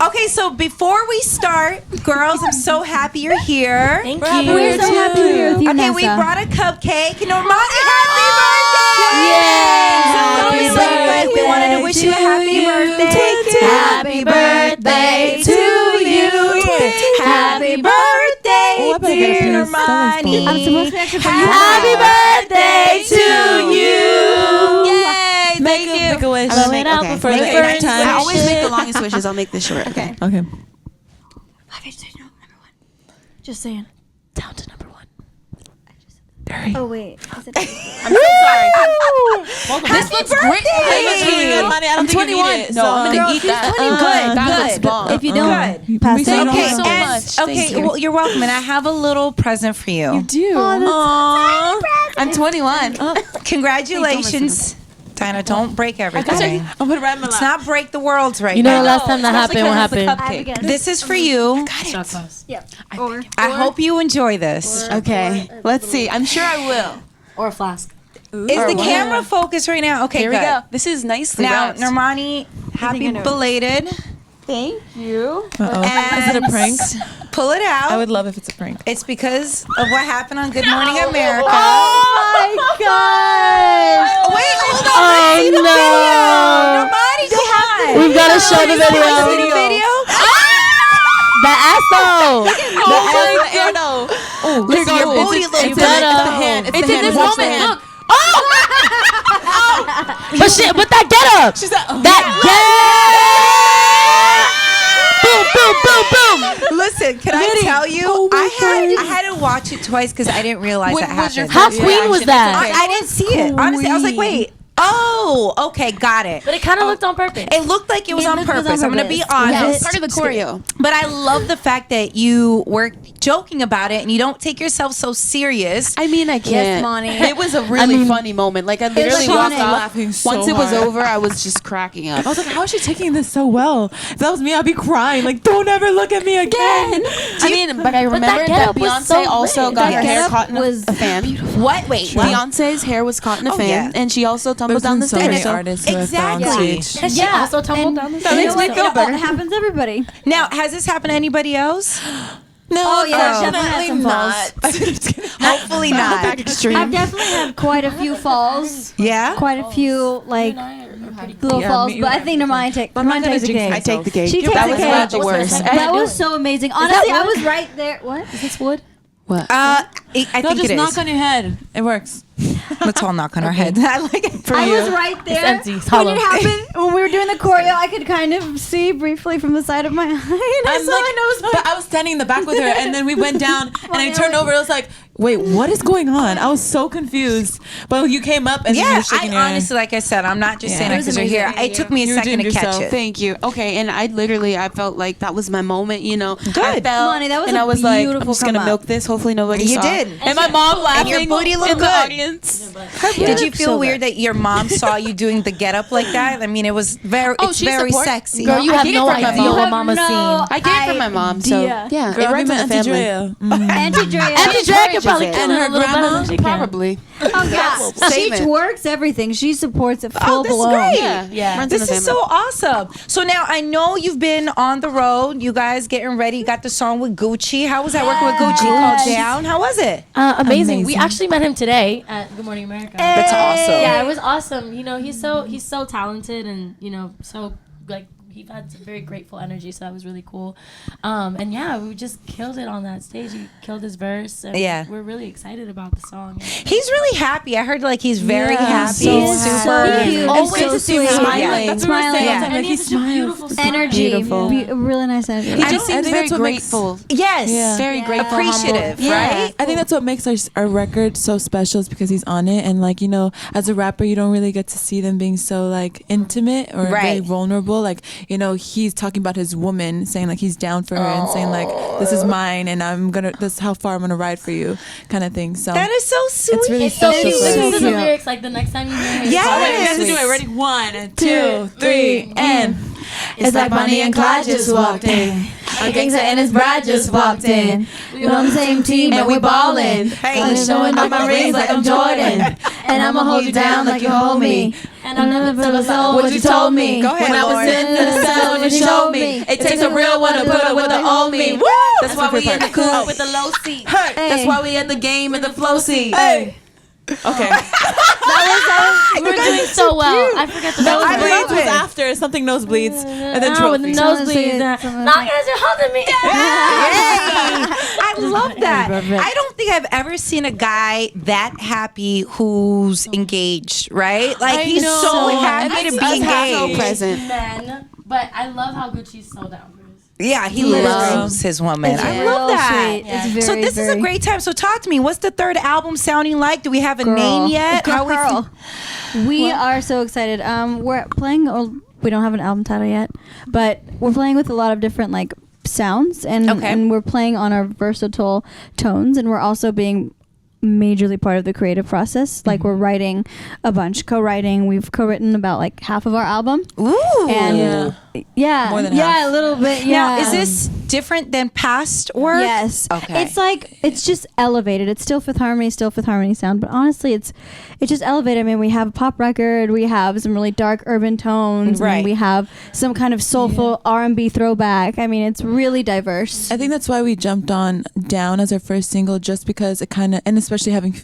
Okay, so before we start, girls, I'm so happy you're here. Thank you. We're so happy to be here with you, Okay, Nessa. we brought a cupcake. Normani, happy birthday! Yay! So but we wanted to wish you a happy birthday. Happy birthday to you. Happy birthday, dear Normani. I'm supposed to actually Happy birthday to you. Yay! Make a wish. Blow it out Okay. before Make the it first time. wish. I always make the longest wishes. I'll make this short. Okay. Okay. Just saying. Down to number 1. Oh, wait. I'm so sorry. This looks great. I don't think you need it. No, I'm gonna eat that. That looks bomb. If you don't, Good. pass it. Thank Okay, you so and- much. okay, Thank you. well, you're welcome, and I have a little present for you. do. Oh, I'm 21. Congratulations. Dinah, don't break everything. I'll put it right in my Let's lap. not break the world right You know now. the last time that happened, what happened? I have a guess. This is for you. Yep. Or I hope you enjoy this. Okay. Let's see. I'm sure I will. Or a flask. Is the camera focused right now? Okay, Here we good. go. This is nicely Now, wrapped. Normani, happy belated. Thank you. And Is it a prank? pull it out. I would love if it's a prank. It's because of what happened on Good Morning America. my gosh! Wait, hold on. Let's see the video. Normani, come on. We've got to show the See the video. video? The asshole. The air no. Oh, Listen, your booty looks It's good. the hand. It's in the hand. this Watch the moment. hand. Look. But shit, but that get up. She's like, Boom, boom, boom, boom. Listen, can I tell you? I had to watch it twice because I didn't realize that was your happened. How first queen was reaction? that? I didn't see it. Honestly, I was like, wait. Oh, okay, got it. But it kind of looked on purpose. It looked like it was on purpose. I'm going to be honest. Part of the choreo. But I love the fact that you were joking about it and you don't take yourself so serious. I mean, I can't. Yes, Monty. It was a really funny moment. Like, I literally was walked funny. off. Laughing so Once it was hard. over, I was just cracking up. I was like, how is she taking this so well? If that was me, I'd be crying. Like, don't ever look at me again. I mean, but I remember that getup was Beyonce so also lit. got That her hair getup caught in was a fan. What? Wait, what? Beyonce's hair was caught in a Oh, fan, yeah. and she also tumbled There's down been the so stairs. many So artists who have fell on Exactly. stage. And she also tumbled down the That stairs. makes me feel better. It happens to everybody. Now, has this happened to anybody else? No, Oh, yeah, Oh. definitely had some falls. Hopefully not. I've definitely had quite a few falls. Yeah? Quite a few, like, little Yeah, falls. me But I either. think Normani takes the cake. I take the cake. She takes that the was cake. one of the worst. That was so amazing. Honestly, I was right there. What? Is this wood? What? I No, think just it knock is. on your head. It works. Let's all knock on our heads. I like it. For I you. was right there. empty. It's When hollow. it happened, when we were doing the choreo, I could kind of see briefly from the side of my eye. And I I'm saw like, it. I was like, but I was standing in the back with her, and then we went down, and I turned over. I was like, wait, what is going on? I was so confused. But you came up, and you Yeah, were shaking your I head. honestly, like I said, I'm not just Yeah. saying it It was because you're here. amazing. It took me a You second to redeemed catch yourself. it. Thank you. Okay, and I felt like that was my moment, you know. Good. I felt, Money, that was and a I was like, I'm beautiful just going to come milk up. this. Hopefully nobody You saw. did. And my mom laughing your booty looked in the good. audience. Did you feel So weird that your mom saw you doing the get up like that? I mean, it was very, it's she very supports- sexy. Girl, you I have get it no from my idea mom. what mama's seen. I get it from my mom, so idea. yeah, Girl, it runs in the Auntie family. Drea. Auntie Drea. Auntie Drea could probably it. kill And her her a little better grandma, than she can. probably. Oh, yeah. She Statement. twerks everything. She supports it full Oh, that's blown. great. Yeah, runs in This the is family. so awesome. So now I know you've been on the road. You guys getting ready. Got the song with Gucci. How was that working with Gucci? Called Down. How was it? Amazing. We Amazing. actually met him today at Good Morning America. That's awesome. Yeah, it was awesome. You know, he's so talented and, you know, so like he had some very grateful energy, so that was really cool. And yeah, we just killed it on that stage. He killed his verse, and Yeah. we're really excited about the song. He's really happy. I heard like he's very happy. So He's happy. super. So cute. Always so to see him sweet. smiling. That's what we're saying. Yeah. Like, And he he has such a smiles. beautiful smile. Energy. Beautiful. Really nice energy. He I just think seems very that's what makes- grateful. Yes. Yeah. Very grateful, Appreciative, humble. right? I think that's what makes our record so special is because he's on it. And like, you know, as a rapper, you don't really get to see them being so like intimate or very Right. vulnerable. Like, you know, he's talking about his woman, saying like he's down for her and saying like, this is mine and this is how far I'm going to ride for you kind of thing. So That is so sweet. it's really It's so special. cute. for Listen us. to the cute. lyrics like the next time you hear it. Yes. Oh, wait, we have to do it. Ready? 1, 2, 3, and It's like Bonnie and Clyde just walked in. A gangster and his bride just walked in. We on the same team and we ballin'. Hey. I'm showing off my rings like I'm Jordan. And I'ma hold you down like you hold me. And I never feel so what you told me. Go ahead, When I was Lauren. in the cell, you showed me. It takes a real one to put up with the old me. Woo! That's why we in the cool with the low seat. That's why we in the game in the flow seat. Hey. Okay. We were doing so well. I forgot the Nosebleeds was after something nosebleeds and then with the trophy. nosebleeds. Not guys are holding me. I love that. I don't think I've ever seen a guy that happy who's engaged, right? Like he's so happy to be engaged. present. Men, but I love how Gucci's so down for his. Yeah, he loves his woman. I love that. It's very, So this is a great time. So talk to me. What's the third album sounding like? Do we have a name yet? Girl. We are so excited. We're playing. We don't have an album title yet, but we're playing with a lot of different like sounds, and we're playing on our versatile tones, and we're also being majorly part of the creative process. Like we're writing a bunch, co-writing. We've co-written about like half of our album. Ooh. And More than half. a little bit. Now, is this different than past work? Yes. Okay. It's like it's just elevated. It's still Fifth Harmony sound, but honestly, it's just elevated. I mean, we have a pop record, we have some really dark urban tones, Right. and we have some kind of soulful R&B throwback. I mean, it's really diverse. I think that's why we jumped on Down as our first single, just because it kind of, and especially having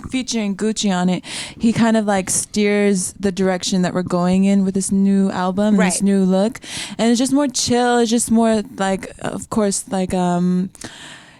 featuring Gucci on it, he kind of like steers the direction that we're going in with this new album, Right. this new look, and it's just more chill. It's just more like, of course, like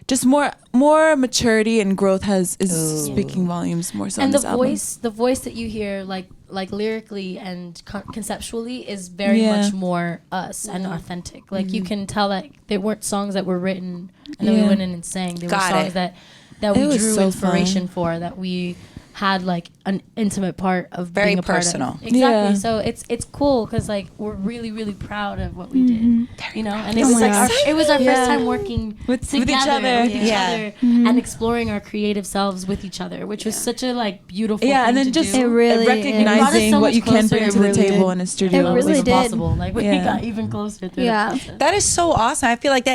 just more maturity and growth is speaking volumes more so. And on this album. the voice that you hear, like lyrically and conceptually, is very much more us and authentic. Like you can tell that they weren't songs that were written and then we went in and sang. They were songs that we was drew so inspiration for, that we had like an intimate part of Very being a personal. part of. Exactly. Yeah. So it's cool because like we're really really proud of what we did, you know. And it was my like gosh. it was our first time working with together, each other. with each Yeah. other, and exploring our creative selves with each other, which was such a like beautiful. Yeah, thing and then to just do. It really recognizing so what much you can closer. bring It to the really table did. in a studio. It really was did. possible. Like we Yeah. got even closer through the process. That is so awesome. I feel like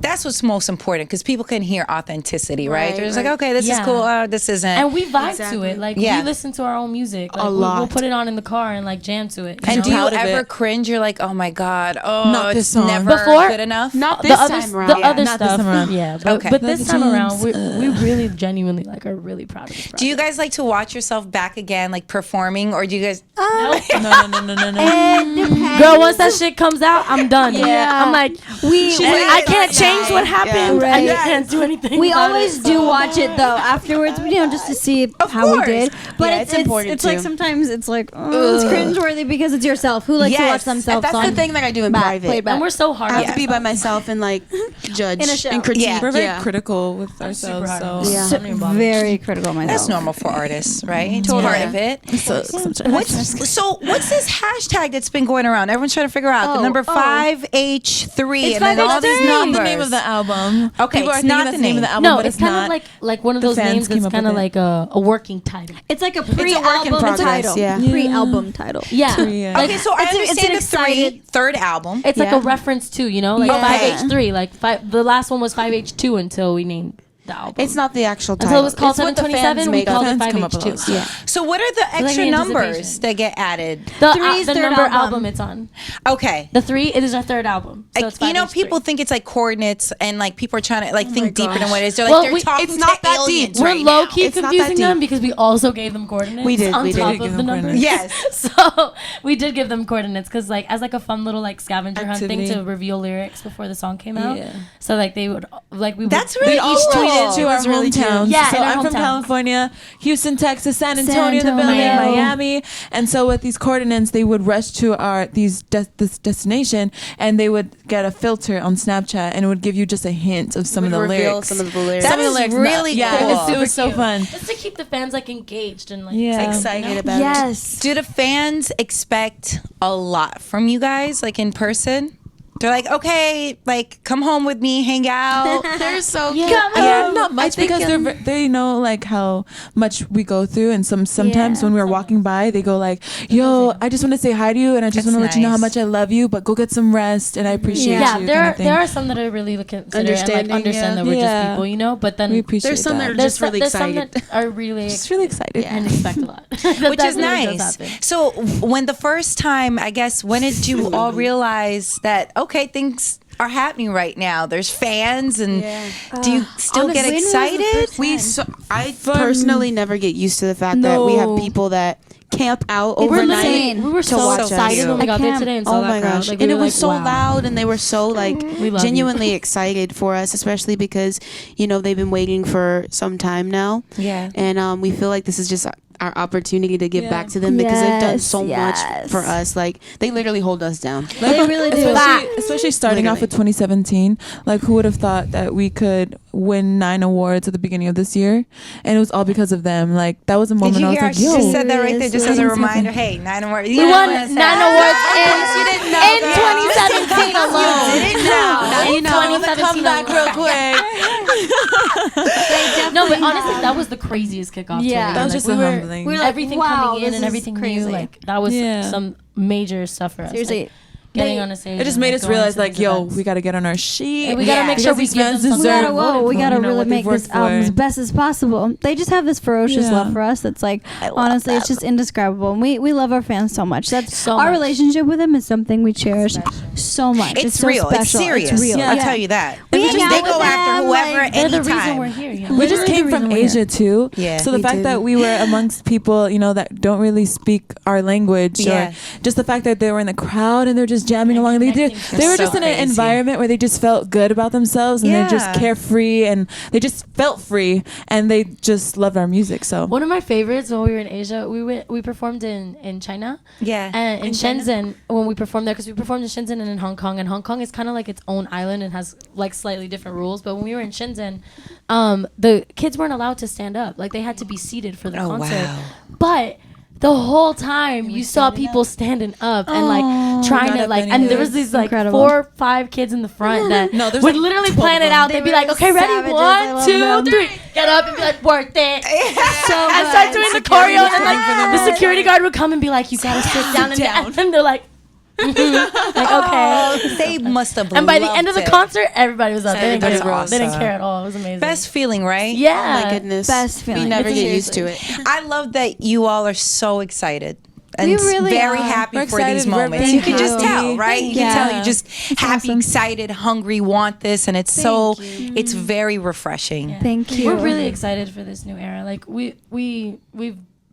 that's what's most important, because people can hear authenticity, right? Right, They're just like, right. okay, this is Yeah. cool. This isn't. And we vibe to Exactly. it. Like Yeah. we listen to our own music. Like, A we'll lot. put it on in the car and like jam to it. And do you proud of ever it. cringe? You're like, oh my God, Not this it's song. never Before- good enough. Not the this other, time around. the other Not this stuff, time around. yeah. But, Okay. but this time around, we James, really genuinely like are really proud of this project. Do you guys like to watch yourself back again, like performing, or do you guys? No. Girl, once that shit comes out, I'm done. Yeah. I'm like, She's I like, can't change what happened. Right. I can't do anything. We about always it, do so- watch it though afterwards, just to see how course. we did. But Yeah, it's important it's like too. sometimes it's like it's cringeworthy because it's yourself. Who likes to Yes. watch themselves That's on the thing that I do in back, private. played back. And we're so hard. I have on to be by ourselves. myself and like judge In a show. and critique. Yeah. We're very Yeah. critical with super ourselves, hard so on myself. So- I'm not even bothered. very critical of myself. That's normal for artists, right? It's Totally. part of it. so sometimes. What's this hashtag that's been going around? Everyone's trying to figure out the number 5H3 It's and then all 5H3. these It's not numbers. the name of the album. Okay, People are it's thinking not that's the the name of name. the album, No, but it's kind not. of like one of The those fans names came that's up kind of with it. like a working title. It's like a work in pre-album progress, title. yeah. Pre-album title. Yeah. Yeah. Like, Okay, so I it's an understand the excited- third album. it's like Yeah. a reference to, you know, like Yeah. 5H3. Like the last one was 5H2 until we named the album. It's not the actual title. Until it was called It's what the 727, fans we make called up. it Fans come up with all 5H2. this Yeah. So what are the like extra the numbers anticipation. that get added? Three's The third number album. album it's on. Okay. The 3, it is our third album. So it's You know, 5H3. people think it's like coordinates, and like people are trying to like think deeper than gosh. what it is. They're Well, like, they're talking it's not to that aliens deep. We're right low now. key It's not that confusing them deep. because we also gave them coordinates We did, on we did. top Give of them the numbers. coordinates. Yes. So we did give them coordinates because like as like a fun little like scavenger hunt thing Activity. to reveal lyrics before the song came out. Yeah. So like they would like we That's would, really we cool. each tweeted To our was really cute. hometowns. Yeah, so in our I'm from hometown. California, Houston, Texas, San Antonio, the building, Antonio. Miami, and so with these coordinates, they would rush to this destination, and they would get a filter on Snapchat, and it would give you just a hint of some of the reveal lyrics. some of the lyrics. That Some of the is lyrics, really yeah, cool. it was so cute. fun. just to keep the fans like engaged and like Yeah. excited about it. Yes. Do the fans expect a lot from you guys, like in person? They're like, okay, like come home with me, hang out. They're so not much because they know like how much we go through, and sometimes when we're walking by, they go like, yo, I just want to say hi to you, and I just want to let you know how much I love you, but go get some rest, and I appreciate you. There are some that are really understand that we're just people, you know. But then there's some that are just really excited. Some that are really excited and expect a lot, which is nice. So when the first time, I guess, when did you all realize that okay, things are happening right now? There's fans, and do you still get excited? I personally never get used to the fact that we have people that camp out overnight. We were so excited when we got there today and saw that crowd. Like, and it was so loud, and they were so like genuinely excited for us, especially because they've been waiting for some time now. Yeah, and we feel like this is just our opportunity to give back to them because they've done so much for us. Like they literally hold us down. They really do. Especially starting off with 2017. Like who would have thought that we could win 9 awards at the beginning of this year, and it was all because of them. Like that was a moment I was like, yo, just said that right there, just as a reminder. Hey, 9 awards. We won 9 awards in 2017 alone. You didn't know. In 2017 come back real quick. No, but honestly, that was the craziest kickoff. Yeah, that was just humbling. We were like, everything coming in and everything new. Like that was some major stuff for us. Seriously. Like, getting on a stage. It just made us realize, like, yo, we got to get on our sheet. And we got to make sure these fans deserve. We got to really make this album as best as possible. They just have this ferocious love for us. That's like, honestly, it's just indescribable. And we love our fans so much. That's so our relationship with them is something we cherish so much. It's so real. special. It's serious. It's real. I'll tell you that. They go after whoever anytime. They're the reason we're here. You know? We just came from Asia too. Yeah. So the fact that we were amongst people, that don't really speak our language, or just the fact that they were in the crowd and they're just jamming along. They were just in an environment where they just felt good about themselves, and they're just carefree, and they just felt free, and they just loved our music. So one of my favorites when we were in Asia, we performed in China, and in Shenzhen when we performed there, because we performed in Shenzhen and in Hong Kong, and Hong Kong is kind of like its own island and has like slightly different rules. But when we were in Shenzhen, the kids weren't allowed to stand up; like they had to be seated for the concert. Wow. But the whole time you saw people standing up and like trying to like, and there was these like 4 or 5 kids in the front that would literally plan it out. They'd be like, okay, ready, 1, 2, 3, get up and be like, worth it. And start doing the choreo, and then like the security guard would come and be like, you gotta sit down, and then they're like, like okay, they must have. And by the end of the concert, everybody was up. They didn't care at all. It was amazing. Best feeling, right? Yeah, oh my goodness, best feeling. We never get used to it. I love that you all are so excited. And we really very are. happy We're for these moments. Thank You can you. just tell, right? You can tell you're just happy, awesome. excited, hungry, want this, and it's it's very refreshing. Yeah. Thank you. We're really excited for this new era. Like we've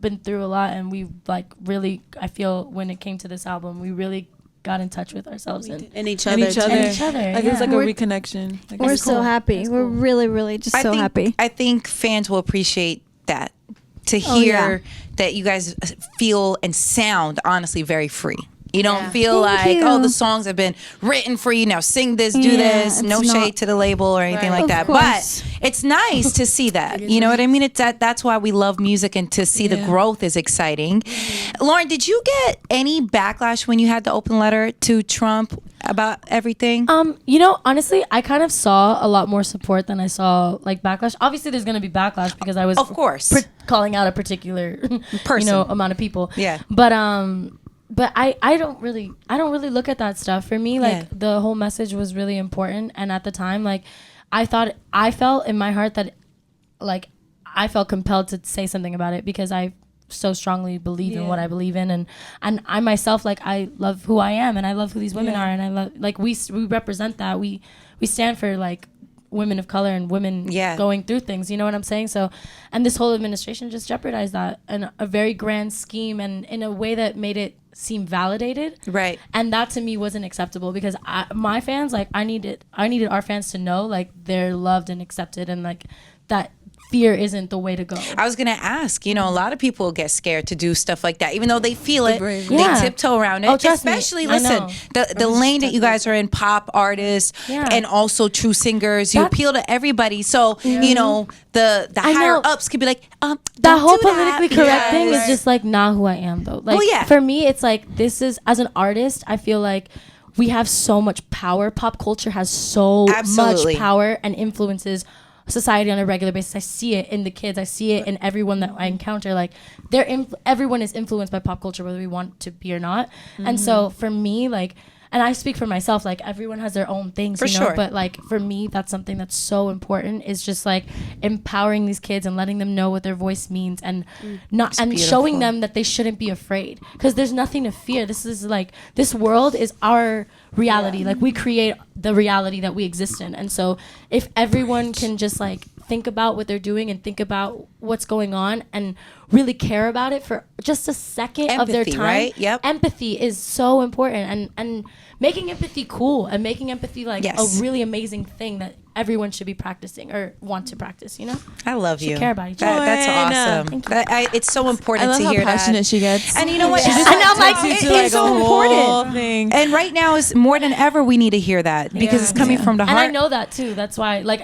been through a lot, and we like really. I feel when it came to this album, we really got in touch with ourselves and each other. Like it was like a reconnection. Like, we're so happy. We're really, really just so happy. I think fans will appreciate that, to hear that you guys feel and sound honestly very free. You don't feel the songs have been written for you. Now sing this, do this. No shade to the label or anything like that. But it's nice to see that. You know what I mean? It's that's why we love music, and to see the growth is exciting. Lauren, did you get any backlash when you had the open letter to Trump about everything? Honestly, I kind of saw a lot more support than I saw like backlash. Obviously, there's going to be backlash because I was, of course, calling out a particular person, amount of people. Yeah. But I don't really look at that stuff. For me, like the whole message was really important, and at the time, like I felt in my heart that like I felt compelled to say something about it because I so strongly believe in what I believe in, and I myself, like, I love who I am, and I love who these women are, and I love, like, we represent that. We stand for like women of color and women going through things, you know what I'm saying? So, and this whole administration just jeopardized that in a very grand scheme and in a way that made it seem validated, right? And that to me wasn't acceptable because my fans, like, I needed our fans to know, like, they're loved and accepted, and like that fear isn't the way to go. I was gonna ask, a lot of people get scared to do stuff like that, even though they feel it. They tiptoe around it. Especially, listen, the lane that you guys are in, pop artists and also true singers. You appeal to everybody, so the higher ups could be like, that whole politically correct thing is just like not who I am, though. Like, for me, it's like, this is, as an artist, I feel like we have so much power. Pop culture has so much power and influences society on a regular basis. I see it in the kids. I see it in everyone that I encounter. Like, everyone is influenced by pop culture, whether we want to be or not. And so for me, like, and I speak for myself, like, everyone has their own things, you know, but like for me, that's something that's so important, is just like empowering these kids and letting them know what their voice means, and showing them that they shouldn't be afraid, because there's nothing to fear. This is like, this world is our reality. Like, we create the reality that we exist in. And so if everyone can just like think about what they're doing and think about what's going on and really care about it for just a second of their time. Right? Yep. Empathy is so important, and making empathy cool, and making empathy like a really amazing thing that everyone should be practicing or want to practice, you know? I love you. Care about each other. That's awesome. It's so important to hear that. I love how passionate she gets. And you know what? She just and I'm like, it's so important. Thing. And right now is more than ever, we need to hear that, because it's coming from the heart. And I know that too. That's why, like,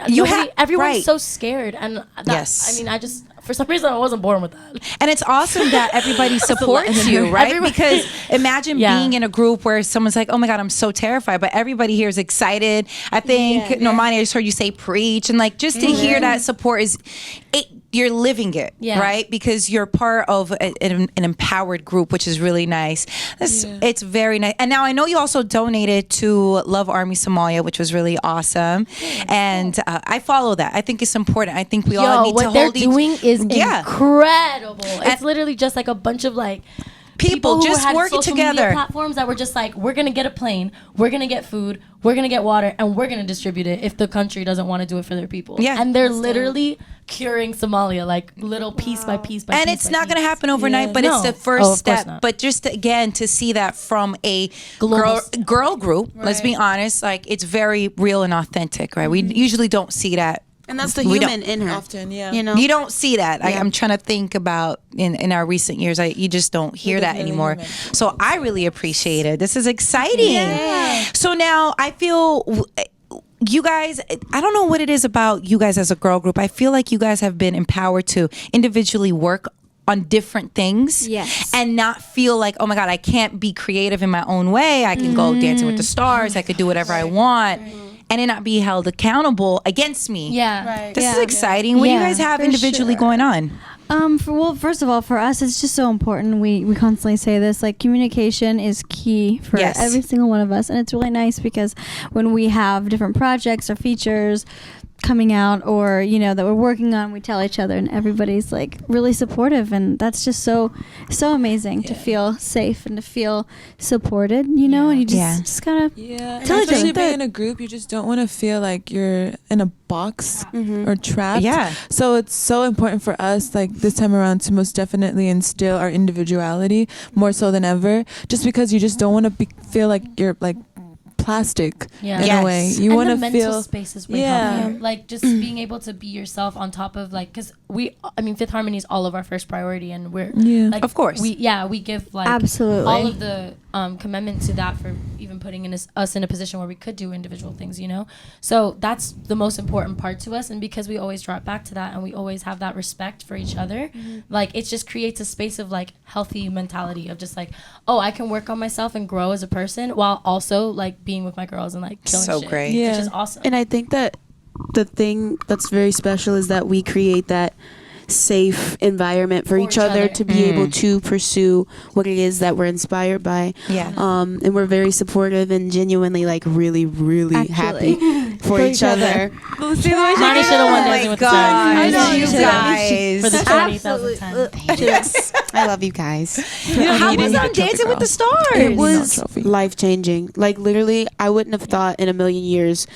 everyone's so scared. And I mean, I just, for some reason, I wasn't born with that. And it's awesome that everybody supports you, right? Because imagine being in a group where someone's like, oh my God, I'm so terrified, but everybody here is excited. I think, Normani, I just heard you say preach, and like, just to hear that support you're living it, right? Because you're part of an empowered group, which is really nice. It's very nice. And now I know you also donated to Love Army Somalia, which was really awesome. And I follow that. I think it's important. I think we all need to hold what they're doing is incredible. It's literally just like a bunch of like people who just had working social together. Media platforms that were just like, we're gonna get a plane, we're gonna get food, we're gonna get water, and we're gonna distribute it if the country doesn't want to do it for their people. Yeah, and they're literally curing Somalia, like little piece by piece by piece. And it's not gonna happen overnight, but it's the first step. But just again to see that from a girl group, let's be honest, like, it's very real and authentic, right? We usually don't see that. And that's the human in her. Often, you know, you don't see that. I'm trying to think about in our recent years. You just don't hear that anymore. Human. So I really appreciate it. This is exciting. Yeah. So now I feel you guys. I don't know what it is about you guys as a girl group. I feel like you guys have been empowered to individually work on different things, and not feel like, oh my God, I can't be creative in my own way. I can go Dancing with the Stars. I could do whatever I want. And it not be held accountable against me. This is exciting. What do you guys have individually going on? First of all, for us, it's just so important. We constantly say this, like, communication is key for every single one of us. And it's really nice because when we have different projects or features coming out, or that we're working on, we tell each other, and everybody's like really supportive, and that's just so amazing to feel safe and to feel supported, and you just gotta tell each other. Being in a group, you just don't want to feel like you're in a box or trapped. So it's so important for us, like, this time around, to most definitely instill our individuality more so than ever, just because you just don't want to feel like you're like plastic in a way. You want to feel mental space is way healthier. Like, just being able to be yourself on top of, like, because Fifth Harmony is all of our first priority, and we're like, of course, we give like absolutely all of the commitment to that for even putting us in a position where we could do individual things, so that's the most important part to us. And because we always drop back to that, and we always have that respect for each other, like, it just creates a space of like healthy mentality of just like, oh, I can work on myself and grow as a person while also like being with my girls and like killing shit, great, which is awesome. And I think that the thing that's very special is that we create that safe environment for each other to be able to pursue what it is that we're inspired by. And we're very supportive and genuinely like really, really happy for each other. Monty should have won Dancing with the Stars. I know you guys for the 2010. Yes, I love you guys. How was on Dancing with the Stars? It was life changing. Like, literally, I wouldn't have thought in a million years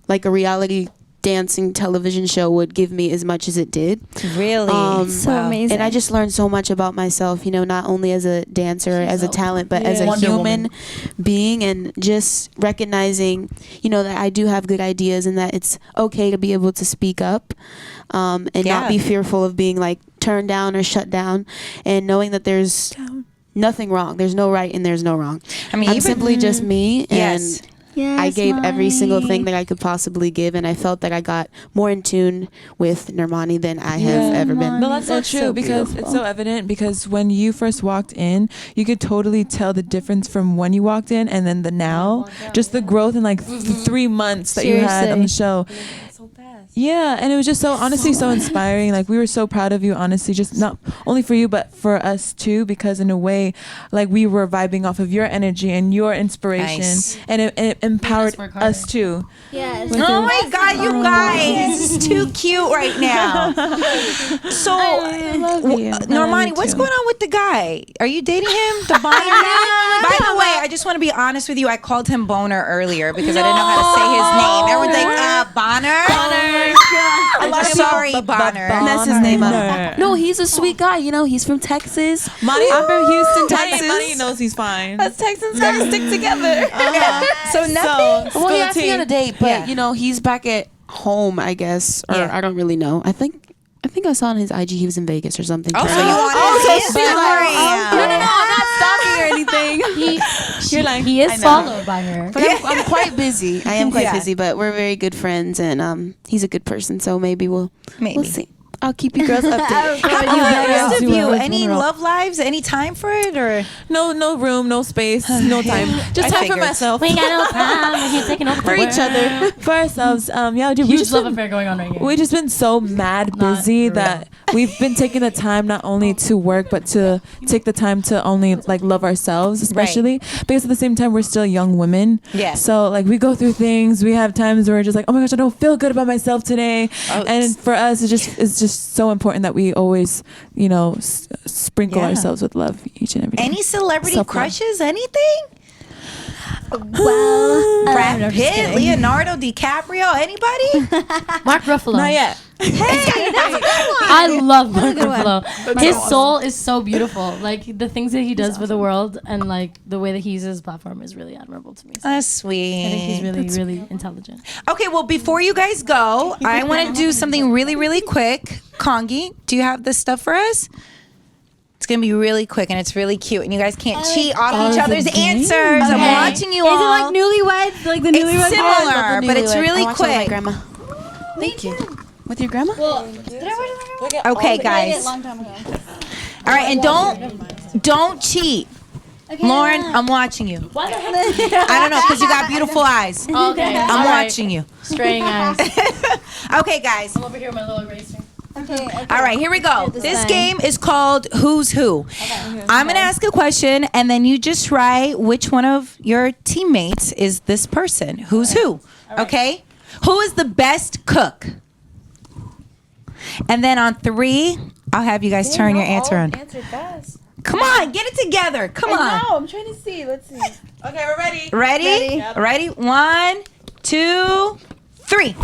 like a reality dancing television show would give me as much as it did. Really? So amazing. And I just learned so much about myself, not only as a dancer, as a talent, but as a human being, and just recognizing, that I do have good ideas and that it's okay to be able to speak up, and not be fearful of being like turned down or shut down, and knowing that there's nothing wrong. There's no right and there's no wrong. I mean, I'm simply just me, and I gave every single thing that I could possibly give, and I felt that I got more in tune with Normani than I have ever been. No, that's so true, because it's so evident, because when you first walked in, you could totally tell the difference from when you walked in and then the now. Just the growth in like 3 months that you had on the show. Yeah, and it was just so honestly so inspiring. Like, we were so proud of you, honestly, just not only for you but for us too, because in a way, like, we were vibing off of your energy and your inspiration, and it empowered us too. Yes. Oh my God, you guys, this is too cute right now. So, I love you. Normani, what's going on with the guy? Are you dating him? The Bonner? By the way, I just want to be honest with you. I called him Boner earlier because I didn't know how to say his name. Everyone's like, Bonner? I'm sorry, Bonner. Mess his name up. No, he's a sweet guy. You know, he's from Texas. I'm from Houston, Texas. Money knows he's fine. Us Texans gotta stick together. So nothing. Well, he asked me on a date, but you know, he's back at home, I guess, or I don't really know. I think I saw on his IG he was in Vegas or something. Oh, so you want his Instagram? No, I'm not stalking or anything. He is followed by her. But I'm quite busy. I am quite busy, but we're very good friends, and he's a good person. So maybe we'll see. I'll keep you girls updated. How about the rest of you? Any love lives? Any time for it, or no room, no space, no time. Just time for myself. We got no time. We're taking over for each other, for ourselves. Dude, huge love affair going on right here. We just been so mad busy that we've been taking the time not only to work but to take the time to only like love ourselves, especially because at the same time we're still young women. Yeah. So like we go through things. We have times where we're just like, oh my gosh, I don't feel good about myself today. And for us, it's just so important that we always, sprinkle ourselves with love each and every day. Any celebrity crushes? Anything? Well, Brad Pitt, Leonardo DiCaprio, anybody? Mark Ruffalo. Not yet. Hey, that's a good one. I love Mark Ruffalo. His soul is so beautiful. Like the things that he does for the world, and like the way that he uses his platform is really admirable to me. So That's sweet. I think he's really intelligent. Okay, well, before you guys go, I want to do something really, really quick. Kongi, do you have this stuff for us? It's going to be really quick, and it's really cute, and you guys can't cheat off each other's answers. Okay. I'm watching you all. Is it like newlyweds? Like the newlyweds? It's similar, but it's really quick. With my grandma. Thank you. With your grandma? Well, okay, guys. All right, and don't cheat. Okay, Lauren, I'm watching you. What the heck? I don't know, because you got beautiful eyes. Okay. I'm watching you. Straying eyes. Okay, guys. I'm over here with my little eraser. Okay. All right, here we go. This game is called Who's Who. Okay. I'm going to ask a question, and then you just write which one of your teammates is this person. Who's who? Right. Okay? Who is the best cook? And then on 3, I'll have you guys turn your answer on. Answer fast. Come on, get it together. Come on. No, I'm trying to see. Let's see. Okay, we're ready. Ready? Yep. Ready? 1, 2, 3.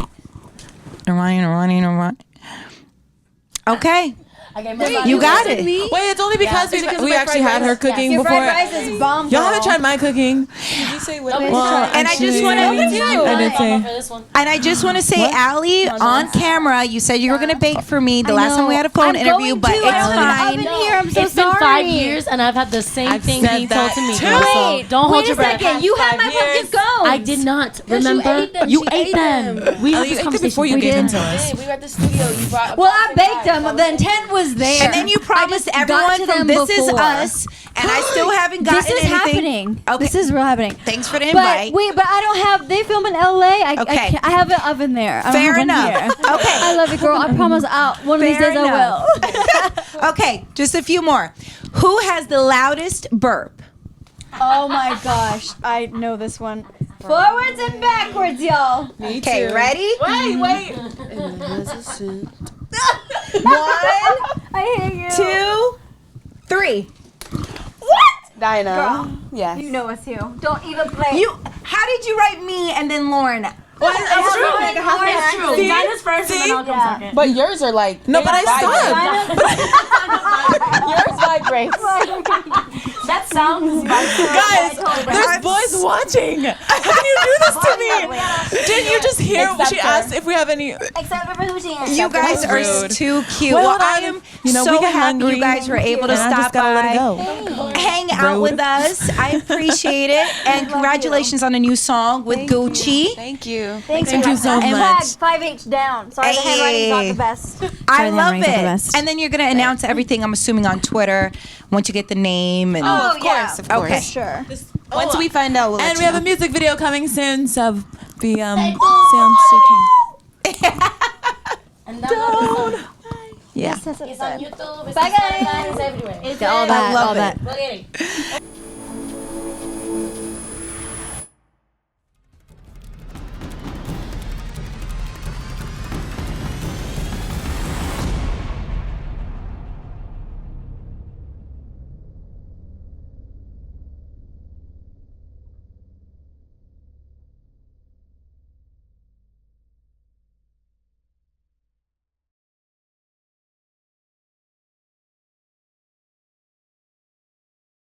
Normani. Okay. You got it. Wait, it's only because we actually had her cooking before. Your fried rice is bomb. Y'all haven't tried my cooking. Did you say what? And I just want to. And I just want to say, Allie, on camera, you said you were going to bake for me the last time we had a phone interview, but it's fine. I'm so it's been 5 years, and I've had the same thing being told to me. Wait, don't hold your breath. You had my pumpkin scones. I did not. Remember? You ate them. We had this conversation before you gave them to us. We were at the studio. You brought. Well, I baked them. The intent was there. And then you promised everyone from This Is Us, and I still haven't gotten anything. This is happening. Okay. This is real happening. Thanks for the invite. But I don't have. They film in LA. I have an oven there. Fair enough. Okay. I love it, girl. I promise. One of these days I will. Okay, just a few more. Who has the loudest burp? Oh my gosh, I know this one. Forwards and backwards, y'all. Okay, ready? Wait. 1, I hate you. 2, 3. What? Dinah. Girl, yes. You know us too. Don't even play. How did you write me and then Lauren? Well, it's true. It's true. Dinah's first, and then I'll come second. But yours are like no, but I stopped. Yours vibrates. That sounds Guys, there's boys watching. How can you do this to me? Didn't you just hear? She asked if we have any. Except for who's here. You guys are too cute. Well, I am we so get happy hungry. you guys were able to stop by, hang out with us. I appreciate it, and congratulations on a new song with Gucci. Thank you. Thank you so much. 5H down. Sorry, the handwriting's not the best. I love it. And then you're gonna announce everything. I'm assuming on Twitter once you get the name. And of course. Okay, sure. Once we find out, we'll and let we you have know. a music video coming soon, so be soon. And download the song. Yeah. It's on YouTube. It's Bye, on guys. Spotify. It's everywhere. All that. I love all it. that. Go get it.